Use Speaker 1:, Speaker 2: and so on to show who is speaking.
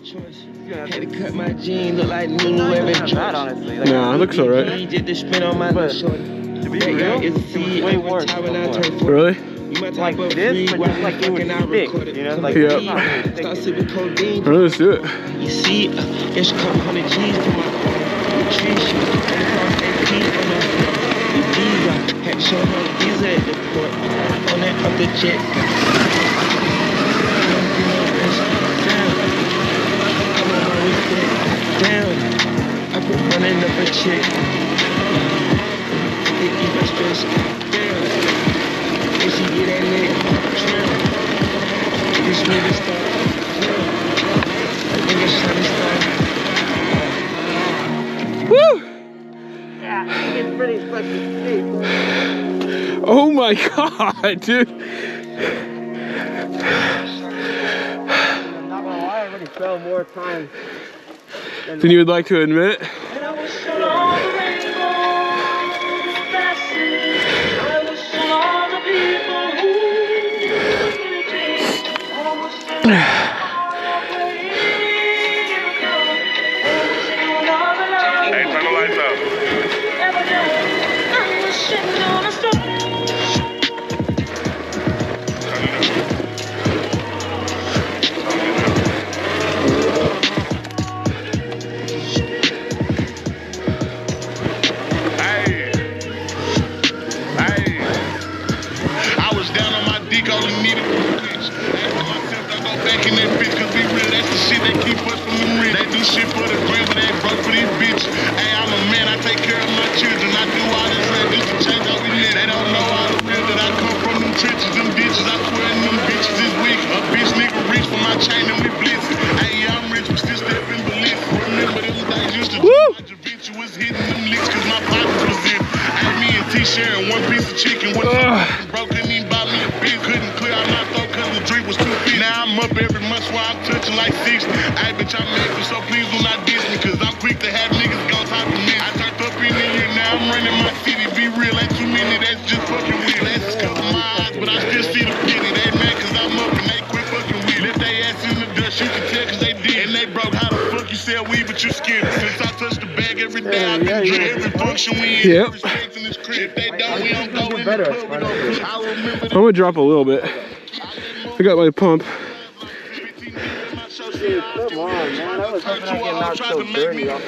Speaker 1: Had to cut my jeans, look like Lulu every
Speaker 2: bad, honestly. Like,
Speaker 3: Nah, it looks alright.
Speaker 1: Just to spin on my shorty.
Speaker 2: to be real, it was way worse before.
Speaker 3: Really?
Speaker 2: Like this, but just like it would stick, you know? Like,
Speaker 3: Yeah.
Speaker 2: it's not really sticky.
Speaker 3: Alright, let's do it.
Speaker 1: You see, it's a couple hundred G's to my trees. Had to show her visa at the port on that other jet. Down, I put running up a chick. It keep my stress down. And she get that leg trim. This nigga start nigga shining star.
Speaker 3: Woo!
Speaker 2: Yeah, it's pretty fucking steep.
Speaker 3: Oh my god, dude.
Speaker 2: I'm not gonna lie, I already fell more times
Speaker 3: Than you would like to admit?
Speaker 4: Hey, turn the lights up.
Speaker 5: Only needed for the bitch. After myself, I go back in that bitch, cause be real, that's the shit that keep us from the rich. They do shit for the gram, but they broke for these bitches. Hey, I'm a man, I take care of my children. I do all this rap just to change how we live. They don't know all the real that I come from them trenches, them ditches. I swear them bitches is weak. A bitch nigga reach for my chain and we blitzing. Hey, yeah, I'm rich, but still stepping belief. Remember them days used to do my Javinci was hitting them licks, cause my pockets was in. Hey, me and T sharing one piece of chicken with broke, couldn't even buy me a beer. Couldn't clear out my throat cause the drink was too big. Now I'm up every month while I'm touching like 60. Hey, bitch, I'm making, so please do not diss me, cause I'm quick to have niggas go top of me. I turned up in the year, now I'm running my city. Be real, ain't too many, that's just fucking weird. That's just cover my eyes, but I still see the pity. They mad cause I'm up and they quit fucking weird. If they ass in the dust, you can tell cause they did. And they broke, how the fuck you sell weed but you scared? Since I touch the bag every day, I can drink every function we in.
Speaker 3: Yep.
Speaker 5: Respecting this crib. If they don't, we don't go in the club, we don't push. I remember
Speaker 3: I'm gonna drop a little bit. I got my pump.
Speaker 2: Dude, come on, man. I was hoping I get knocked so dirty off.